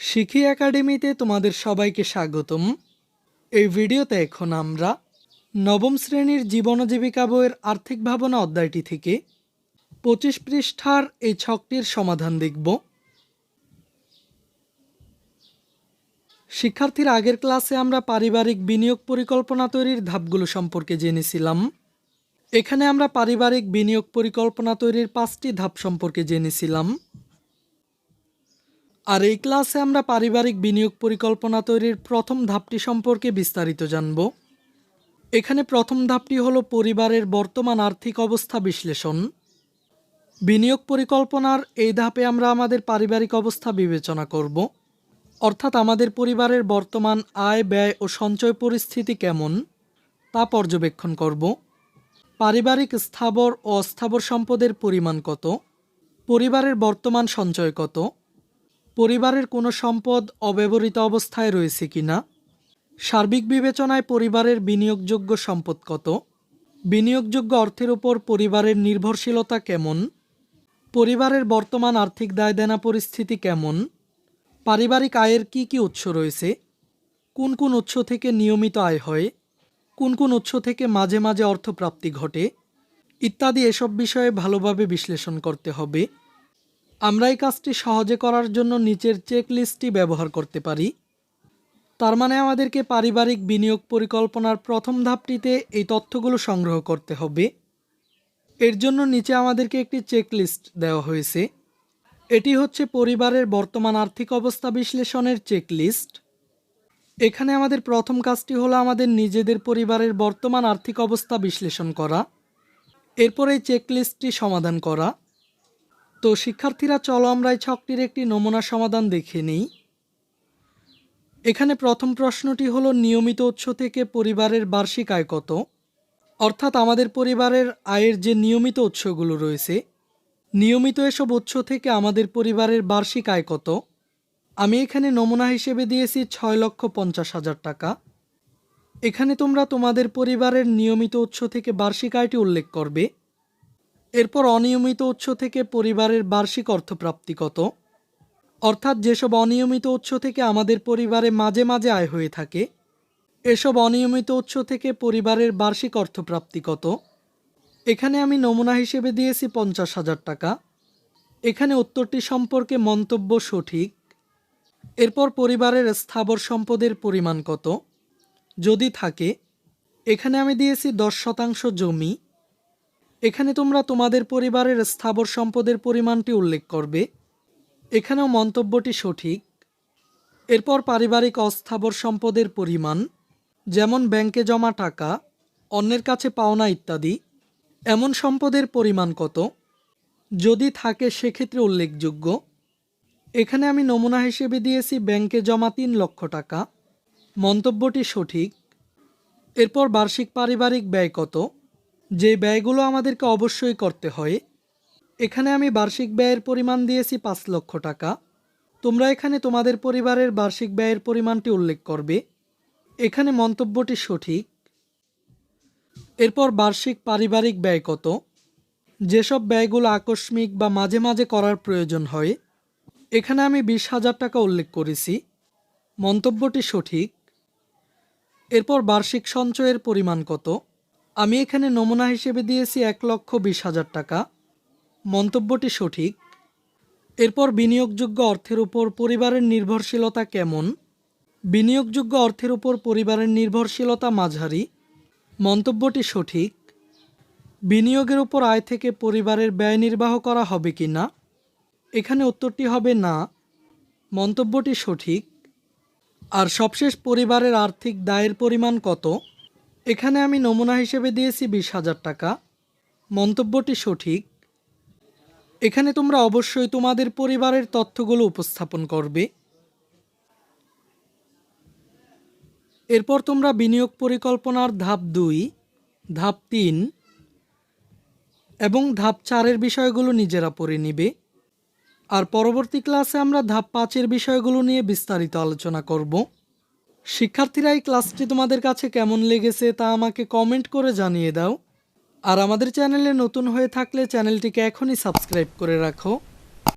শিখি একাডেমিতে তোমাদের সবাইকে স্বাগতম। এই ভিডিওতে এখন আমরা নবম শ্রেণীর জীবন ও জীবিকা বইয়ের আর্থিক ভাবনা অধ্যায়টি থেকে 25 পৃষ্ঠার এই ছকটির সমাধান দেখব। শিক্ষার্থীর আগের ক্লাসে আমরা পারিবারিক বিনিয়োগ পরিকল্পনা তৈরির ধাপগুলো সম্পর্কে জেনেছিলাম। এখানে আমরা পারিবারিক বিনিয়োগ পরিকল্পনা তৈরির 5টি ধাপ সম্পর্কে জেনেছিলাম। আর এই ক্লাসে আমরা পারিবারিক বিনিয়োগ পরিকল্পনা তৈরির প্রথম ধাপটি সম্পর্কে বিস্তারিত জানব। এখানে প্রথম ধাপটি হলো পরিবারের বর্তমান আর্থিক অবস্থা বিশ্লেষণ। বিনিয়োগ পরিকল্পনার এই ধাপে আমরা আমাদের পারিবারিক অবস্থা বিবেচনা করব, অর্থাৎ আমাদের পরিবারের বর্তমান আয়, ব্যয় ও সঞ্চয় পরিস্থিতি কেমন তা পর্যবেক্ষণ করব। পারিবারিক স্থাবর ও অস্থাবর সম্পদের পরিমাণ কত, পরিবারের বর্তমান সঞ্চয় কত, পরিবারের কোনো সম্পদ অব্যবহৃত অবস্থায় রয়েছে কিনা, সার্বিক বিবেচনায় পরিবারের বিনিয়োগযোগ্য সম্পদ কত, বিনিয়োগযোগ্য অর্থের উপর পরিবারের নির্ভরশীলতা কেমন, পরিবারের বর্তমান আর্থিক দায়দেনা পরিস্থিতি কেমন, পারিবারিক আয়ের কি কি উৎস রয়েছে, কোন কোন উৎস থেকে নিয়মিত আয় হয়, কোন কোন উৎস থেকে মাঝে মাঝে অর্থপ্রাপ্তি ঘটে ইত্যাদি। এসব বিষয়ে ভালোভাবে বিশ্লেষণ করতে হবে। আমরা এই কাজটি সহজে করার জন্য নিচের চেক লিস্টটি ব্যবহার করতে পারি। তার মানে আমাদেরকে পারিবারিক বিনিয়োগ পরিকল্পনার প্রথম ধাপটিতে এই তথ্যগুলো সংগ্রহ করতে হবে। এর জন্য নিচে আমাদেরকে একটি চেক লিস্ট দেওয়া হয়েছে। এটি হচ্ছে পরিবারের বর্তমান আর্থিক অবস্থা বিশ্লেষণের চেক লিস্ট। এখানে আমাদের প্রথম কাজটি হলো আমাদের নিজেদের পরিবারের বর্তমান আর্থিক অবস্থা বিশ্লেষণ করা, এরপর এই চেক লিস্টটি সমাধান করা। তো শিক্ষার্থীরা, চলো আমরা এই ছকটির একটি নমুনা সমাধান দেখে নিই। এখানে প্রথম প্রশ্নটি হলো নিয়মিত উৎস থেকে পরিবারের বার্ষিক আয় কত, অর্থাৎ আমাদের পরিবারের আয়ের যে নিয়মিত উৎসগুলো রয়েছে, নিয়মিত এসব উৎস থেকে আমাদের পরিবারের বার্ষিক আয় কত। আমি এখানে নমুনা হিসেবে দিয়েছি 6,50,000 টাকা। এখানে তোমরা তোমাদের পরিবারের নিয়মিত উৎস থেকে বার্ষিক আয়টি উল্লেখ করবে। এরপর অনিয়মিত উৎস থেকে পরিবারের বার্ষিক অর্থপ্রাপ্তি কত, অর্থাৎ যেসব অনিয়মিত উৎস থেকে আমাদের পরিবারে মাঝে মাঝে আয় হয়ে থাকে, এসব অনিয়মিত উৎস থেকে পরিবারের বার্ষিক অর্থপ্রাপ্তি কত। এখানে আমি নমুনা হিসেবে দিয়েছি 50,000 টাকা। এখানে উত্তরটি সম্পর্কে মন্তব্য সঠিক। এরপর পরিবারের স্থাবর সম্পদের পরিমাণ কত, যদি থাকে। এখানে আমি দিয়েছি 10% জমি। এখানে তোমরা তোমাদের পরিবারের স্থাবর সম্পদের পরিমাণটি উল্লেখ করবে। এখানেও মন্তব্যটি সঠিক। এরপর পারিবারিক অস্থাবর সম্পদের পরিমাণ, যেমন ব্যাংকে জমা টাকা, অন্যের কাছে পাওনা ইত্যাদি, এমন সম্পদের পরিমাণ কত, যদি থাকে সেক্ষেত্রে উল্লেখযোগ্য। এখানে আমি নমুনা হিসেবে দিয়েছি ব্যাংকে জমা 3 লক্ষ টাকা। মন্তব্যটি সঠিক। এরপর বার্ষিক পারিবারিক ব্যয় কত, যে ব্যয়গুলো আমাদেরকে অবশ্যই করতে হয়। এখানে আমি বার্ষিক ব্যয়ের পরিমাণ দিয়েছি 5 লক্ষ টাকা। তোমরা এখানে তোমাদের পরিবারের বার্ষিক ব্যয়ের পরিমাণটি উল্লেখ করবে। এখানে মন্তব্যটি সঠিক। এরপর বার্ষিক পারিবারিক ব্যয় কত, যেসব ব্যয়গুলো আকস্মিক বা মাঝে মাঝে করার প্রয়োজন হয়। এখানে আমি 20,000 টাকা উল্লেখ করেছি। মন্তব্যটি সঠিক। এরপর বার্ষিক সঞ্চয়ের পরিমাণ কত, আমি এখানে নমুনা হিসেবে দিয়েছি 1,20,000 টাকা। মন্তব্যটি সঠিক। এরপর বিনিয়োগযোগ্য অর্থের উপর পরিবারের নির্ভরশীলতা কেমন, বিনিয়োগযোগ্য অর্থের উপর পরিবারের নির্ভরশীলতা মাঝারি। মন্তব্যটি সঠিক। বিনিয়োগের উপর আয় থেকে পরিবারের ব্যয় নির্বাহ করা হবে কি না, এখানে উত্তরটি হবে না। মন্তব্যটি সঠিক। আর সবশেষ পরিবারের আর্থিক দায়ের পরিমাণ কত, এখানে আমি নমুনা হিসেবে দিয়েছি 20,000 টাকা। মন্তব্যটি সঠিক। এখানে তোমরা অবশ্যই তোমাদের পরিবারের তথ্যগুলো উপস্থাপন করবে। এরপর তোমরা বিনিয়োগ পরিকল্পনার ধাপ 2, ধাপ 3 এবং ধাপ 4-এর বিষয়গুলো নিজেরা পড়ে নিবে। আর পরবর্তী ক্লাসে আমরা ধাপ 5-এর বিষয়গুলো নিয়ে বিস্তারিত আলোচনা করব। শিক্ষার্থীরা, এই ক্লাসটি তোমাদের কাছে কেমন লেগেছে তা আমাকে কমেন্ট করে জানিয়ে দাও। আর আমাদের চ্যানেলে নতুন হয়ে থাকলে চ্যানেলটিকে এখনই সাবস্ক্রাইব করে রাখো।